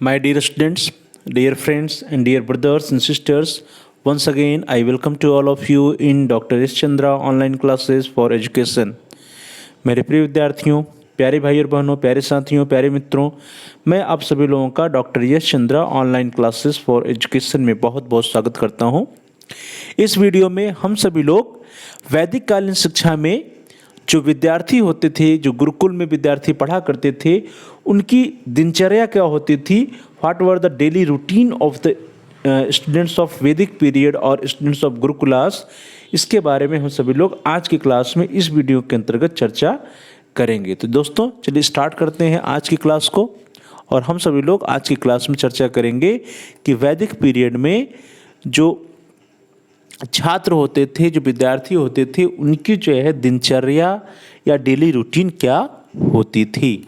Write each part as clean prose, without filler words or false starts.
My dear students, dear friends, and dear brothers and sisters, once again I welcome to all of you in Dr. S. Chandra online classes for education. मेरे प्रिय विद्यार्थियों, प्यारे भाई और बहनों, प्यारे साथियों, प्यारे मित्रों, मैं आप सभी लोगों का doctor Yash Chandra online classes for education में बहुत बहुत स्वागत करता हूं। इस वीडियो में हम सभी लोग वैदिक कालीन शिक्षा में जो विद्यार्थी होते थे, जो गुरुकुल में विद्यार्थी पढ़ा करते थे, उनकी दिनचर्या क्या होती थी, what were the daily routine of the students of वैदिक पीरियड और स्टूडेंट्स ऑफ गुरुकुलास, इसके बारे में हम सभी लोग आज की क्लास में इस वीडियो के अंतर्गत चर्चा करेंगे। तो दोस्तों चलिए स्टार्ट करते हैं आज की क्लास को। और हम सभी लोग आज की क्लास में चर्चा करेंगे कि वैदिक पीरियड में जो छात्र होते थे, जो विद्यार्थी होते थे, उनकी जो है दिनचर्या या डेली रूटीन क्या होती थी।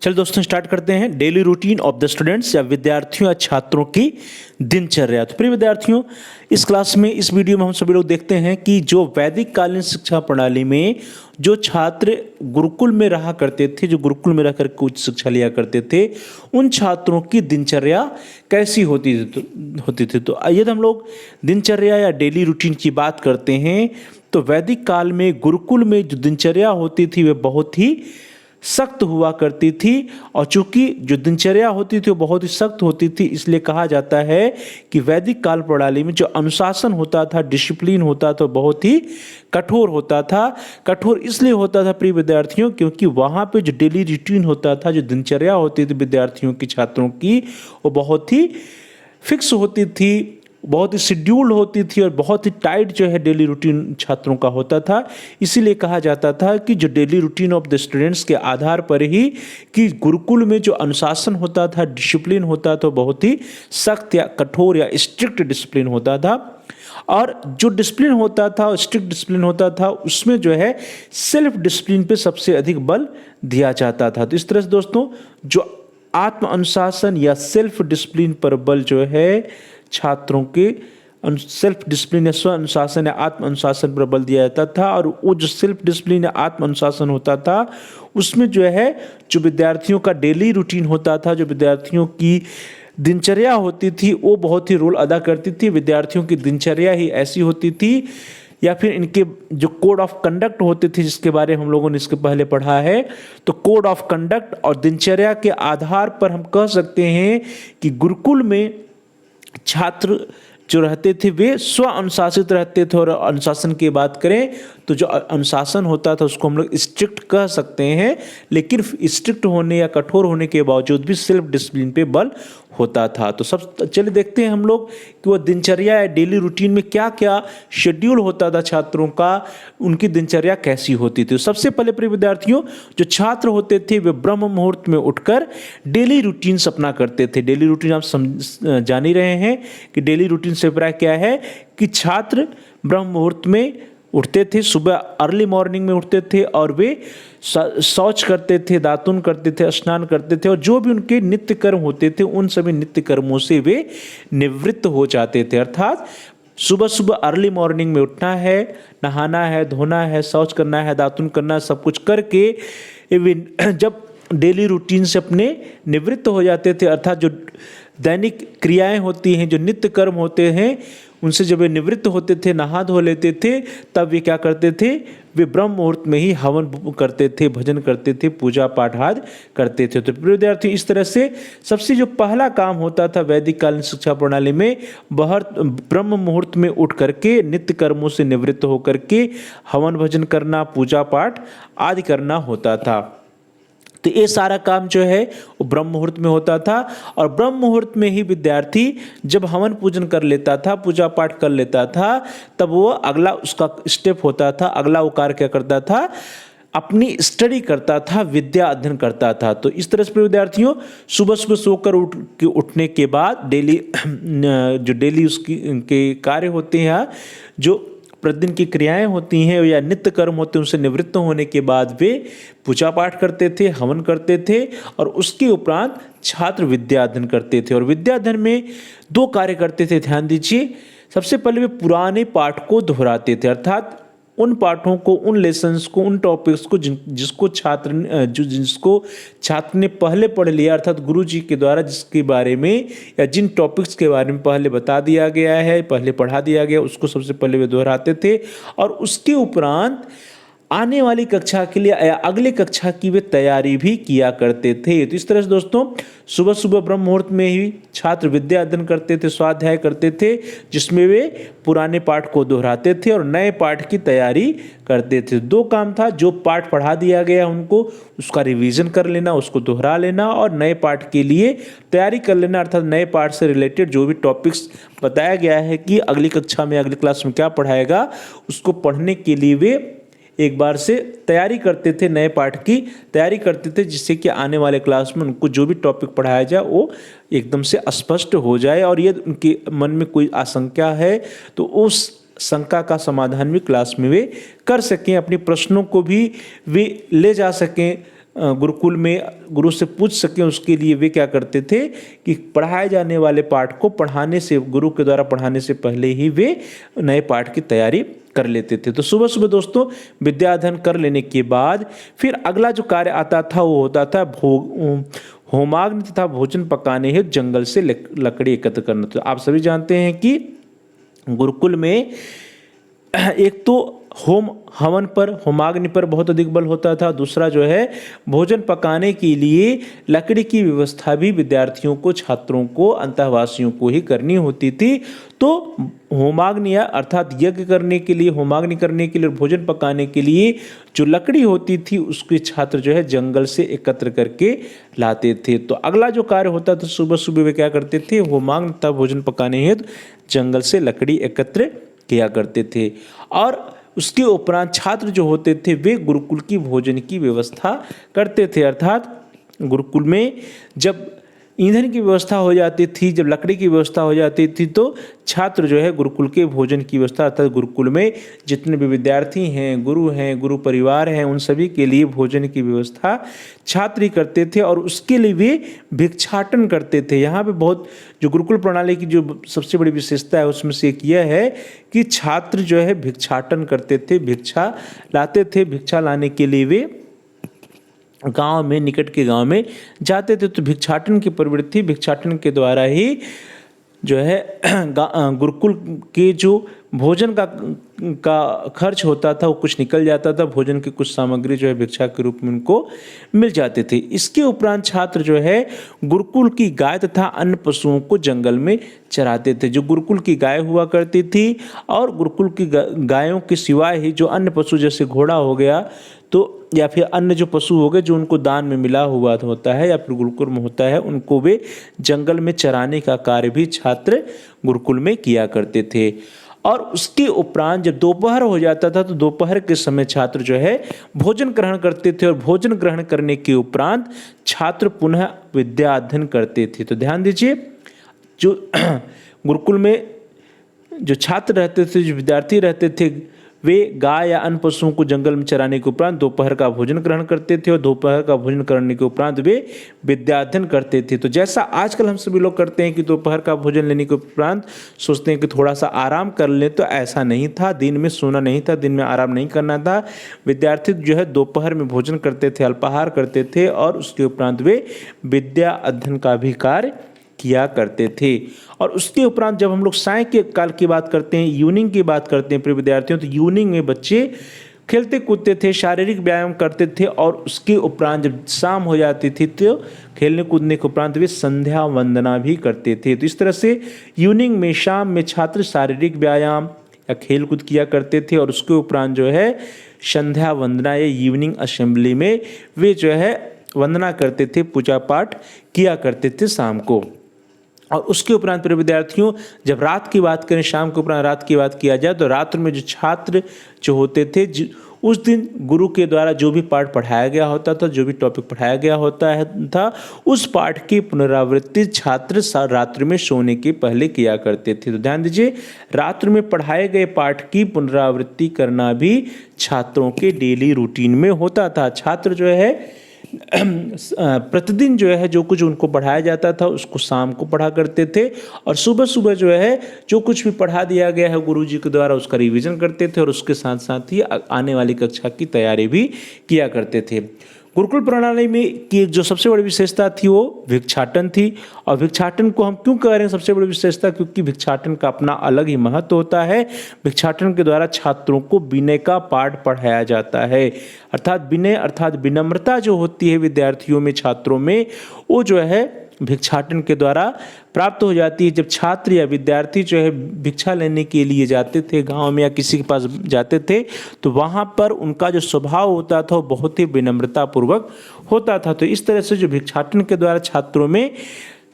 चल दोस्तों स्टार्ट करते हैं। Daily routine of the students या विद्यार्थियों या छात्रों की दिनचर्या। तो प्रिय विद्यार्थियों, इस क्लास में, इस वीडियो में हम सभी लोग देखते हैं कि जो वैदिक कालीन शिक्षा प्रणाली में जो छात्र गुरुकुल में रहा करते थे, जो गुरुकुल में रहकर उच्च शिक्षा लिया करते थे, उन छात्रों की दिनचर्या कैसी होती थी। तो आइए हम लोग दिनचर्या या डेली रूटीन की बात करते हैं। तो वैदिक काल में गुरुकुल में जो दिनचर्या होती थी वह बहुत ही सख्त हुआ करती थी। और चूंकि जो दिनचर्या होती थी वो बहुत ही सख्त होती थी, इसलिए कहा जाता है कि वैदिक काल प्रणाली में जो अनुशासन होता था, डिसिप्लिन होता था, बहुत ही कठोर होता था। कठोर इसलिए होता था प्रिय विद्यार्थियों क्योंकि वहाँ पे जो डेली रूटीन होता था, जो दिनचर्या होती थी विद्यार्थियों की, छात्रों की, वो बहुत ही फिक्स होती थी, बहुत ही शेड्यूल्ड होती थी और बहुत ही टाइट जो है डेली रूटीन छात्रों का होता था। इसीलिए कहा जाता था कि जो daily routine of the students के आधार पर ही कि गुरुकुल में जो अनुशासन होता था, डिसिप्लिन होता था, बहुत ही सख्त या कठोर या स्ट्रिक्ट डिसिप्लिन होता था। और जो डिसिप्लिन होता था, स्ट्रिक्ट डिसिप्लिन होता था, उसमें जो है सेल्फ डिसिप्लिन पे सबसे अधिक बल दिया जाता था। तो इस तरह से दोस्तों जो आत्म अनुशासन या सेल्फ डिसिप्लिन पर बल जो है छात्रों के सेल्फ डिसिप्लिन या स्व अनुशासन या आत्म अनुशासन पर बल दिया जाता था। और वो जो सेल्फ डिसिप्लिन या आत्म अनुशासन होता था, उसमें जो है जो विद्यार्थियों का डेली रूटीन होता था, जो विद्यार्थियों की दिनचर्या होती थी, वो बहुत ही रोल अदा करती थी। विद्यार्थियों की दिनचर्या ही ऐसी होती थी या फिर इनके जो कोड ऑफ कंडक्ट होते थे, जिसके बारे में हम लोगों ने इसके पहले पढ़ा है, तो कोड ऑफ कंडक्ट और दिनचर्या के आधार पर हम कह सकते हैं कि गुरुकुल में छात्र जो रहते थे वे स्व अनुशासित रहते थे। और अनुशासन की बात करें तो जो अनुशासन होता था उसको हम लोग स्ट्रिक्ट कह सकते हैं, लेकिन स्ट्रिक्ट होने या कठोर होने के बावजूद भी सेल्फ डिसिप्लिन पे बल होता था। तो सब चलिए देखते हैं हम लोग कि वो दिनचर्या या डेली रूटीन में क्या क्या शेड्यूल होता था छात्रों का, उनकी दिनचर्या कैसी होती थी। सबसे पहले प्रिय विद्यार्थियों, जो छात्र होते थे वे ब्रह्म मुहूर्त में उठकर डेली रूटीन अपना करते थे। डेली रूटीन आप जान ही रहे हैं कि डेली रूटीन से अभिप्राय क्या है कि छात्र ब्रह्म मुहूर्त में उठते थे, सुबह अर्ली मॉर्निंग में उठते थे और वे शौच करते थे, दातुन करते थे, स्नान करते थे और जो भी उनके नित्य कर्म होते थे उन सभी नित्य कर्मों से वे निवृत्त हो जाते थे। अर्थात सुबह सुबह अर्ली मॉर्निंग में उठना है, नहाना है, धोना है, शौच करना है, दातुन करना है, सब कुछ करके जब डेली रूटीन से अपने निवृत्त हो जाते थे, अर्थात जो दैनिक क्रियाएं होती हैं, जो नित्य कर्म होते हैं, उनसे जब वे निवृत्त होते थे, नहा धो लेते थे, तब वे क्या करते थे, वे ब्रह्म मुहूर्त में ही हवन करते थे, भजन करते थे, पूजा पाठ आदि करते थे। तो प्रिय विद्यार्थी, इस तरह से सबसे जो पहला काम होता था वैदिक कालीन शिक्षा प्रणाली में, वह ब्रह्म मुहूर्त में उठ करके नित्य कर्मों से निवृत्त होकर के हवन भजन करना, पूजा पाठ आदि करना होता था। तो ये सारा काम जो है वो ब्रह्म मुहूर्त में होता था, और ब्रह्म मुहूर्त में ही विद्यार्थी जब हवन पूजन कर लेता था, पूजा पाठ कर लेता था, तब वो अगला उसका स्टेप होता था, अगला वो कार्य क्या करता था, अपनी स्टडी करता था, विद्या अध्ययन करता था। तो इस तरह से विद्यार्थियों सुबह सुबह सोकर उठने के बाद जो डेली उसकी के कार्य होते हैं, जो प्रतिदिन की क्रियाएं होती हैं या नित्य कर्म होते हैं, उनसे निवृत्त होने के बाद वे पूजा पाठ करते थे, हवन करते थे, और उसके उपरांत छात्र विद्या अध्ययन करते थे। और विद्या अध्ययन में 2 कार्य करते थे, ध्यान दीजिए। सबसे पहले वे पुराने पाठ को दोहराते थे, अर्थात उन पाठों को, उन लेसन्स को, उन टॉपिक्स को जिसको छात्र ने पहले पढ़ लिया, अर्थात गुरु जी के द्वारा जिसके बारे में या जिन टॉपिक्स के बारे में पहले बता दिया गया है, पहले पढ़ा दिया गया, उसको सबसे पहले वे दोहराते थे, और उसके उपरांत आने वाली कक्षा के लिए या अगले कक्षा की वे तैयारी भी किया करते थे। तो इस तरह से दोस्तों सुबह सुबह ब्रह्म मुहूर्त में ही छात्र विद्या अध्ययन करते थे, स्वाध्याय करते थे, जिसमें वे पुराने पाठ को दोहराते थे और नए पाठ की तैयारी करते थे। 2 काम था, जो पाठ पढ़ा दिया गया उनको उसका रिवीजन कर लेना, उसको दोहरा लेना, और नए पाठ के लिए तैयारी कर लेना, अर्थात नए पाठ से रिलेटेड जो भी टॉपिक्स बताया गया है कि अगली कक्षा में, अगली क्लास में क्या पढ़ाएगा, उसको पढ़ने के लिए वे एक बार से तैयारी करते थे, नए पाठ की तैयारी करते थे, जिससे कि आने वाले क्लास में उनको जो भी टॉपिक पढ़ाया जाए वो एकदम से स्पष्ट हो जाए, और ये उनके मन में कोई आशंका है तो उस शंका का समाधान भी क्लास में वे कर सकें, अपने प्रश्नों को भी वे ले जा सकें गुरुकुल में, गुरु से पूछ सकें। उसके लिए वे क्या करते थे कि पढ़ाए जाने वाले पाठ को पढ़ाने से, गुरु के द्वारा पढ़ाने से पहले ही वे नए पाठ की तैयारी कर लेते थे। तो सुबह सुबह दोस्तों विद्या अध्ययन कर लेने के बाद फिर अगला जो कार्य आता था वो होता था होमाग्नि तथा भोजन पकाने हेतु जंगल से लकड़ी एकत्र करना। तो आप सभी जानते हैं कि गुरुकुल में एक तो होम हवन पर, होमाग्नि पर बहुत अधिक बल होता था, दूसरा जो है भोजन पकाने के लिए लकड़ी की व्यवस्था भी विद्यार्थियों को, छात्रों को, अंतःवासियों को ही करनी होती थी। तो होमाग्नि अर्थात यज्ञ करने के लिए, होमाग्नि करने के लिए और भोजन पकाने के लिए जो लकड़ी होती थी उसके छात्र जो है जंगल से एकत्र करके लाते थे। तो अगला जो कार्य होता था, सुबह सुबह वे क्या करते थे, होमाग्नि तथा भोजन पकाने हेतु जंगल से लकड़ी एकत्र किया करते थे, और उसके उपरांत छात्र जो होते थे वे गुरुकुल की भोजन की व्यवस्था करते थे। अर्थात गुरुकुल में जब ईंधन की व्यवस्था हो जाती थी, जब लकड़ी की व्यवस्था हो जाती थी, तो छात्र जो है गुरुकुल के भोजन की व्यवस्था, अर्थात गुरुकुल में जितने भी विद्यार्थी हैं, गुरु परिवार हैं, उन सभी के लिए भोजन की व्यवस्था छात्र ही करते थे, और उसके लिए वे भिक्षाटन करते थे। यहाँ पे बहुत जो गुरुकुल प्रणाली की जो सबसे बड़ी विशेषता है उसमें से एक यह है कि छात्र जो है भिक्षाटन करते थे, भिक्षा लाते थे। भिक्षा लाने के लिए वे गांव में, निकट के गांव में जाते थे। तो भिक्षाटन की प्रवृत्ति, भिक्षाटन के द्वारा ही जो है गुरुकुल के जो भोजन का खर्च होता था वो कुछ निकल जाता था, भोजन की कुछ सामग्री जो है भिक्षा के रूप में उनको मिल जाते थे। इसके उपरांत छात्र जो है गुरुकुल की गाय तथा अन्य पशुओं को जंगल में चराते थे। जो गुरुकुल की गाय हुआ करती थी, और गुरुकुल की गायों के सिवाय ही जो अन्य पशु, जैसे घोड़ा हो गया, तो या फिर अन्य जो पशु हो गए जो उनको दान में मिला हुआ होता है या फिर गुरुकुल में होता है, उनको वे जंगल में चराने का कार्य भी छात्र गुरुकुल में किया करते थे। और उसके उपरांत जब दोपहर हो जाता था तो दोपहर के समय छात्र जो है भोजन ग्रहण करते थे, और भोजन ग्रहण करने के उपरांत छात्र पुनः विद्या अध्ययन करते थे। तो ध्यान दीजिए, जो गुरुकुल में जो छात्र रहते थे, जो विद्यार्थी रहते थे, वे गाय या अन्य पशुओं को जंगल में चराने के उपरांत दोपहर का भोजन ग्रहण करते थे, और दोपहर का भोजन करने के उपरांत वे विद्या अध्ययन करते थे। तो जैसा आजकल हम सभी लोग करते हैं कि दोपहर का भोजन लेने के उपरांत सोचते हैं कि थोड़ा सा आराम कर लें, तो ऐसा नहीं था। दिन में सोना नहीं था, दिन में आराम नहीं करना था। विद्यार्थी जो है दोपहर में भोजन करते थे, अल्पाहार करते थे, और उसके उपरांत वे विद्या अध्ययन का भी कार्य किया करते थे। और उसके उपरांत जब हम लोग साय के काल की बात करते हैं, इवनिंग की बात करते हैं प्रिय विद्यार्थियों, तो इवनिंग में बच्चे खेलते कूदते थे, शारीरिक व्यायाम करते थे और उसके उपरांत जब शाम हो जाती थी तो खेलने कूदने के उपरांत वे संध्या वंदना भी करते थे। तो इस तरह से इवनिंग में, शाम में छात्र शारीरिक व्यायाम या खेल कूद किया करते थे और उसके उपरांत जो है संध्या वंदना या इवनिंग असेंबली में वे जो है वंदना करते थे, पूजा पाठ किया करते थे शाम को। और उसके उपरांत प्रिय विद्यार्थियों, जब रात की बात करें, शाम के उपरांत रात की बात किया जाए, तो रात में जो छात्र जो होते थे, उस दिन गुरु के द्वारा जो भी पाठ पढ़ाया गया होता था, जो भी टॉपिक पढ़ाया गया था, उस पाठ की पुनरावृत्ति छात्र रात्रि में सोने के पहले किया करते थे। तो ध्यान दीजिए, रात्रि में पढ़ाए गए पाठ की पुनरावृत्ति करना भी छात्रों के डेली रूटीन में होता था। छात्र जो है प्रतिदिन जो है जो कुछ उनको पढ़ाया जाता था उसको शाम को पढ़ा करते थे और सुबह सुबह जो है जो कुछ भी पढ़ा दिया गया है गुरुजी के द्वारा उसका रिवीजन करते थे और उसके साथ साथ ही आने वाली कक्षा की तैयारी भी किया करते थे। गुरुकुल प्रणाली में की जो सबसे बड़ी विशेषता थी वो भिक्षाटन थी। और भिक्षाटन को हम क्यों कह रहे हैं सबसे बड़ी विशेषता, क्योंकि भिक्षाटन का अपना अलग ही महत्व होता है। भिक्षाटन के द्वारा छात्रों को विनय का पाठ पढ़ाया जाता है, अर्थात विनय अर्थात विनम्रता जो होती है विद्यार्थियों में, छात्रों में, वो जो है भिक्षाटन के द्वारा प्राप्त हो जाती है। जब छात्र या विद्यार्थी जो है भिक्षा लेने के लिए जाते थे गांव में या किसी के पास जाते थे, तो वहाँ पर उनका जो स्वभाव होता था वो बहुत ही विनम्रता पूर्वक होता था। तो इस तरह से जो भिक्षाटन के द्वारा छात्रों में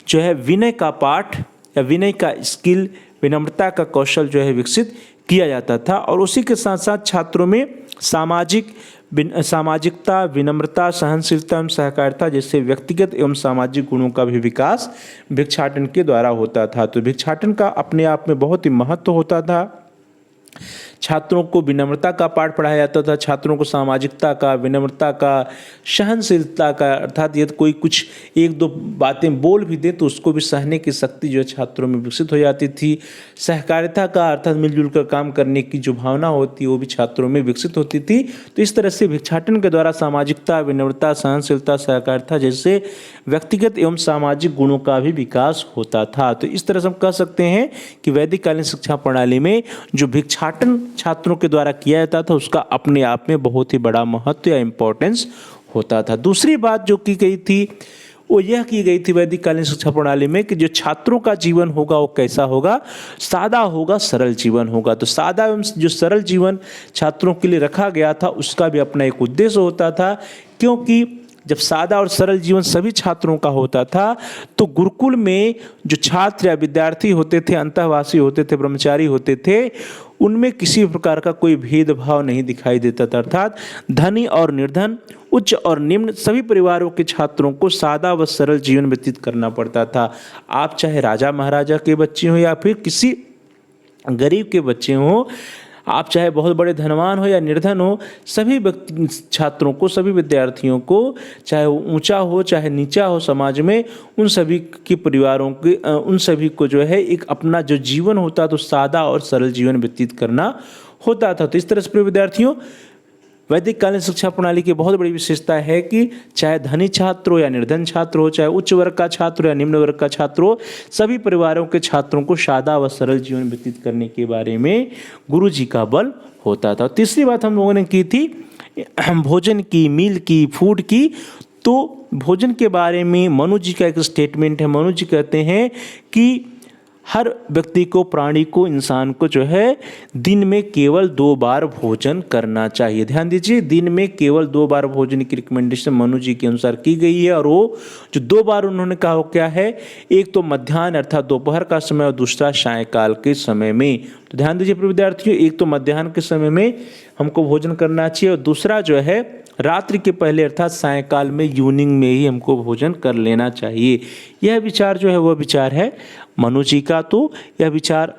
जो है विनय का पाठ या विनय का स्किल, विनम्रता का कौशल जो है विकसित किया जाता था। और उसी के साथ साथ छात्रों में सामाजिकता, विनम्रता, सहनशीलता एवं सहकारिता जैसे व्यक्तिगत एवं सामाजिक गुणों का भी विकास भिक्षाटन के द्वारा होता था। तो भिक्षाटन का अपने आप में बहुत ही महत्व होता था। छात्रों को विनम्रता का पाठ पढ़ाया जाता था, छात्रों को सामाजिकता का, विनम्रता का, सहनशीलता का, अर्थात यदि कोई कुछ एक दो बातें बोल भी दे तो उसको भी सहने की शक्ति जो है छात्रों में विकसित हो जाती थी। सहकारिता का अर्थात मिलजुल कर काम करने की जो भावना होती है वो भी छात्रों में विकसित होती थी। तो इस तरह से भिक्षाटन के द्वारा सामाजिकता, विनम्रता, सहनशीलता, सहकारिता जैसे व्यक्तिगत एवं सामाजिक गुणों का भी विकास होता था। तो इस तरह से हम कह सकते हैं कि वैदिक कालीन शिक्षा प्रणाली में जो भिक्षाटन छात्रों के द्वारा किया जाता था उसका अपने आप में बहुत ही बड़ा महत्व या इम्पोर्टेंस होता था। दूसरी बात जो की गई थी वो यह की गई थी वैदिक कालीन शिक्षा प्रणाली में कि जो छात्रों का जीवन होगा वो कैसा होगा, सादा होगा, सरल जीवन होगा। तो सादा एवं जो सरल जीवन छात्रों के लिए रखा गया था उसका भी अपना एक उद्देश्य होता था, क्योंकि जब सादा और सरल जीवन सभी छात्रों का होता था तो गुरुकुल में जो छात्र या विद्यार्थी होते थे, अंतःवासी होते थे, ब्रह्मचारी होते थे, उनमें किसी प्रकार का कोई भेदभाव नहीं दिखाई देता था। अर्थात धनी और निर्धन, उच्च और निम्न सभी परिवारों के छात्रों को सादा व सरल जीवन व्यतीत करना पड़ता था। आप चाहे राजा महाराजा के बच्चे हो या फिर किसी गरीब के बच्चे हो, आप चाहे बहुत बड़े धनवान हो या निर्धन हो, सभी छात्रों को, सभी विद्यार्थियों को, चाहे वो ऊंचा हो चाहे नीचा हो समाज में, उन सभी के परिवारों के उन सभी को जो है एक अपना जो जीवन होता तो सादा और सरल जीवन व्यतीत करना होता था। तो इस तरह से विद्यार्थियों वैदिक कालीन शिक्षा प्रणाली की बहुत बड़ी विशेषता है कि चाहे धनी छात्र हो या निर्धन छात्र हो, चाहे उच्च वर्ग का छात्र हो या निम्न वर्ग का छात्र हो, सभी परिवारों के छात्रों को सादा व सरल जीवन व्यतीत करने के बारे में गुरु जी का बल होता था। तीसरी बात हम लोगों ने की थी भोजन की, मील की, फूड की। तो भोजन के बारे में मनु जी का एक स्टेटमेंट है। मनु जी कहते हैं कि हर व्यक्ति को, प्राणी को, इंसान को जो है दिन में केवल 2 बार भोजन करना चाहिए। ध्यान दीजिए, दिन में केवल 2 बार भोजन की रिकमेंडेशन मनु जी के अनुसार की गई है। और वो जो 2 बार उन्होंने कहा वो क्या है, एक तो मध्याह्न अर्थात दोपहर का समय और दूसरा सायंकाल के समय में। तो ध्यान दीजिए विद्यार्थियों, एक तो मध्याह्न के समय में हमको भोजन करना चाहिए और दूसरा जो है रात्रि के पहले अर्थात सायंकाल में, इवनिंग में ही हमको भोजन कर लेना चाहिए। यह विचार जो है वह विचार है मनु जी का। तो यह विचार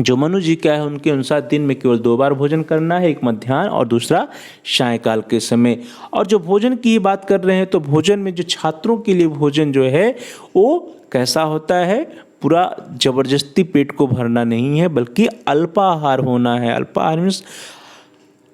जो मनु जी का है उनके अनुसार दिन में केवल 2 बार भोजन करना है, एक मध्याह्न और दूसरा सायंकाल के समय। और जो भोजन की बात कर रहे हैं तो भोजन में जो छात्रों के लिए भोजन जो है वो कैसा होता है, पूरा जबरदस्ती पेट को भरना नहीं है बल्कि अल्पाहार होना है। अल्पाहार मीन्स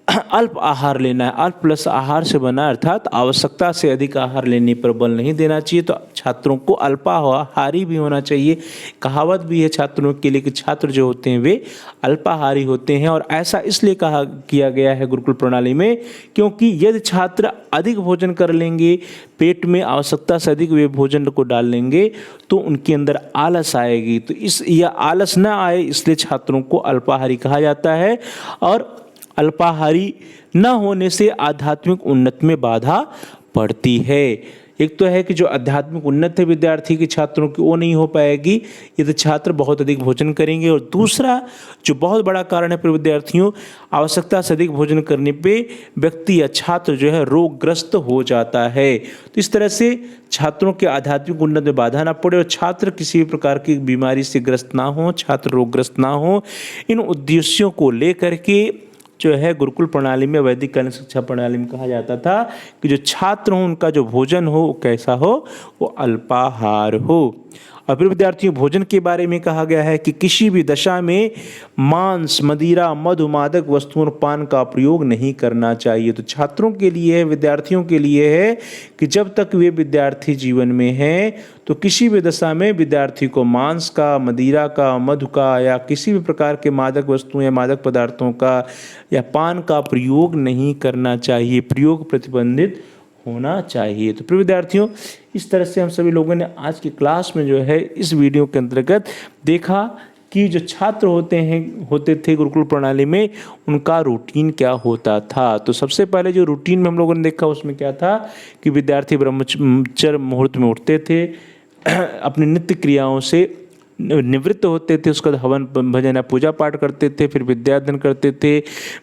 अल्प आहार लेना है। अल्प प्लस आहार से बना अर्थात आवश्यकता से अधिक आहार लेने पर बल नहीं देना चाहिए। तो छात्रों को अल्पाहारी भी होना चाहिए। कहावत भी है छात्रों के लिए कि छात्र जो होते हैं वे अल्पाहारी होते हैं, और ऐसा इसलिए किया गया है गुरुकुल प्रणाली में क्योंकि यदि छात्र अधिक भोजन कर लेंगे, पेट में आवश्यकता से अधिक वे भोजन को डाल लेंगे, तो उनके अंदर आलस आएगी। तो यह आलस न आए इसलिए छात्रों को अल्पाहारी कहा जाता है। और अल्पाहारी न होने से आध्यात्मिक उन्नति में बाधा पड़ती है। एक तो है कि जो आध्यात्मिक उन्नति है विद्यार्थी के छात्रों की वो नहीं हो पाएगी यदि छात्र बहुत अधिक भोजन करेंगे। और दूसरा जो बहुत बड़ा कारण है पर विद्यार्थियों, आवश्यकता से अधिक भोजन करने पे व्यक्ति या छात्र जो है रोगग्रस्त हो जाता है। तो इस तरह से छात्रों के आध्यात्मिक उन्नति में बाधा ना पड़े और छात्र किसी भी प्रकार की बीमारी से ग्रस्त ना हो, छात्र रोगग्रस्त ना हो, इन उद्देश्यों को लेकर के जो है गुरुकुल प्रणाली में, वैदिक कालीन शिक्षा प्रणाली में कहा जाता था कि जो छात्र हो उनका जो भोजन हो वो कैसा हो, वो अल्पाहार हो। और फिर विद्यार्थियों भोजन के बारे में कहा गया है कि किसी भी दशा में मांस, मदिरा, मधु, मादक वस्तुओं और पान का प्रयोग नहीं करना चाहिए। तो छात्रों के लिए है, विद्यार्थियों के लिए है कि जब तक वे विद्यार्थी जीवन में हैं तो किसी भी दशा में विद्यार्थी को मांस का, मदिरा का, मधु का या किसी भी प्रकार के मादक वस्तुओं या मादक पदार्थों का या पान का प्रयोग नहीं करना चाहिए। प्रयोग प्रतिबंधित होना चाहिए। तो प्रिय विद्यार्थियों, इस तरह से हम सभी लोगों ने आज की क्लास में जो है इस वीडियो के अंतर्गत देखा कि जो छात्र होते थे गुरुकुल प्रणाली में उनका रूटीन क्या होता था। तो सबसे पहले जो रूटीन में हम लोगों ने देखा उसमें क्या था कि विद्यार्थी ब्रह्मचर्य मुहूर्त में उठते थे, अपनी नित्य क्रियाओं से निवृत्त होते थे, उसका हवन भजन या पूजा पाठ करते थे, फिर विद्याध्ययन करते थे।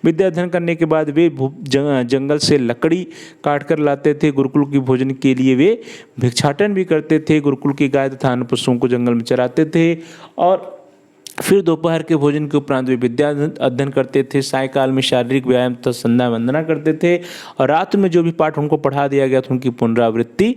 विद्याध्ययन करने के बाद वे जंगल से लकड़ी काट कर लाते थे। गुरुकुल की भोजन के लिए वे भिक्षाटन भी करते थे। गुरुकुल की गाय तथा अन्य पशुओं को जंगल में चराते थे। और फिर दोपहर के भोजन के उपरांत वे विद्या अध्ययन करते थे। सायकाल में शारीरिक व्यायाम तथा संध्या वंदना करते थे और रात में जो भी पाठ उनको पढ़ा दिया गया था उनकी पुनरावृत्ति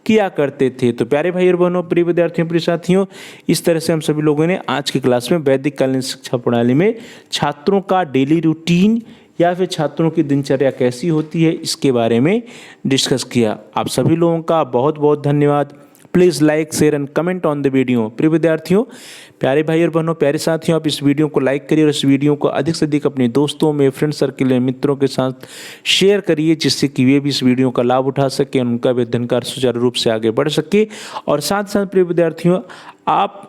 किया करते थे। तो प्यारे भाई और बहनों, प्रिय विद्यार्थियों, प्रिय साथियों, इस तरह से हम सभी लोगों ने आज की क्लास में वैदिक कालीन शिक्षा प्रणाली में छात्रों का डेली रूटीन या फिर छात्रों की दिनचर्या कैसी होती है इसके बारे में डिस्कस किया। आप सभी लोगों का बहुत बहुत धन्यवाद। Please like, share and comment on the video. प्रिय विद्यार्थियों, प्यारे भाई और बहनों, प्यारे साथियों, आप इस वीडियो को लाइक करिए और इस वीडियो को अधिक से अधिक अपने दोस्तों में, फ्रेंड सर्किल में, मित्रों के साथ शेयर करिए जिससे कि वे भी इस वीडियो का लाभ उठा सकें, उनका भी अध्ययन कार्य सुचारू रूप से आगे बढ़ सके। और साथ साथ प्रिय विद्यार्थियों, आप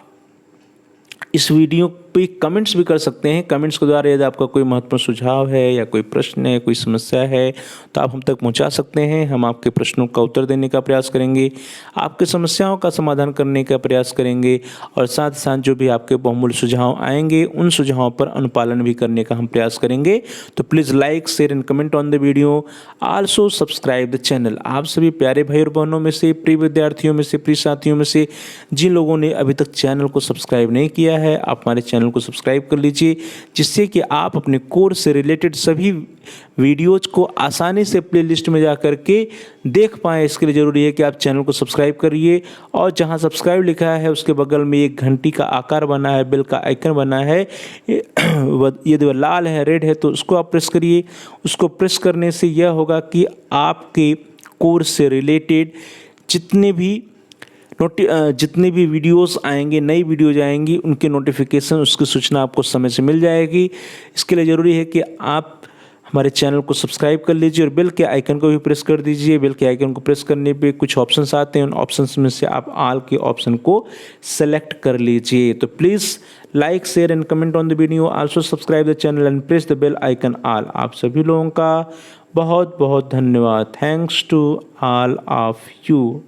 इस वीडियो पे कमेंट्स भी कर सकते हैं। कमेंट्स के द्वारा यदि आपका कोई महत्वपूर्ण सुझाव है या कोई प्रश्न है, कोई समस्या है तो आप हम तक पहुंचा सकते हैं। हम आपके प्रश्नों का उत्तर देने का प्रयास करेंगे, आपकी समस्याओं का समाधान करने का प्रयास करेंगे और साथ साथ जो भी आपके बहुमूल्य सुझाव आएंगे उन सुझावों पर अनुपालन भी करने का हम प्रयास करेंगे। तो please like, share and comment on the video. Also subscribe the channel. आप सभी प्यारे भाई और बहनों में से, प्रिय विद्यार्थियों में से, प्रिय साथियों में से जिन लोगों ने अभी तक चैनल को सब्सक्राइब नहीं किया है, आप हमारे चैनल को सब्सक्राइब कर लीजिए जिससे कि आप अपने कोर्स से रिलेटेड सभी वीडियोज को आसानी से प्लेलिस्ट में जा करके देख पाएँ। इसके लिए ज़रूरी है कि आप चैनल को सब्सक्राइब करिए और जहां सब्सक्राइब लिखा है उसके बगल में एक घंटी का आकार बना है, बेल का आइकन बना है, यदि वह लाल है, रेड है तो उसको आप प्रेस करिए। उसको प्रेस करने से यह होगा कि आपके कोर्स से रिलेटेड जितने भी वीडियोस आएंगे, नई वीडियोज आएंगी, उनके नोटिफिकेशन, उसकी सूचना आपको समय से मिल जाएगी। इसके लिए ज़रूरी है कि आप हमारे चैनल को सब्सक्राइब कर लीजिए और बेल के आइकन को भी प्रेस कर दीजिए। बेल के आइकन को प्रेस करने पे कुछ ऑप्शंस आते हैं, उन ऑप्शंस में से आप ऑल के ऑप्शन को सेलेक्ट कर लीजिए। तो please like, share and comment on the video. Also subscribe the channel and press the bell icon all. आप सभी लोगों का बहुत बहुत धन्यवाद। Thanks to all of you.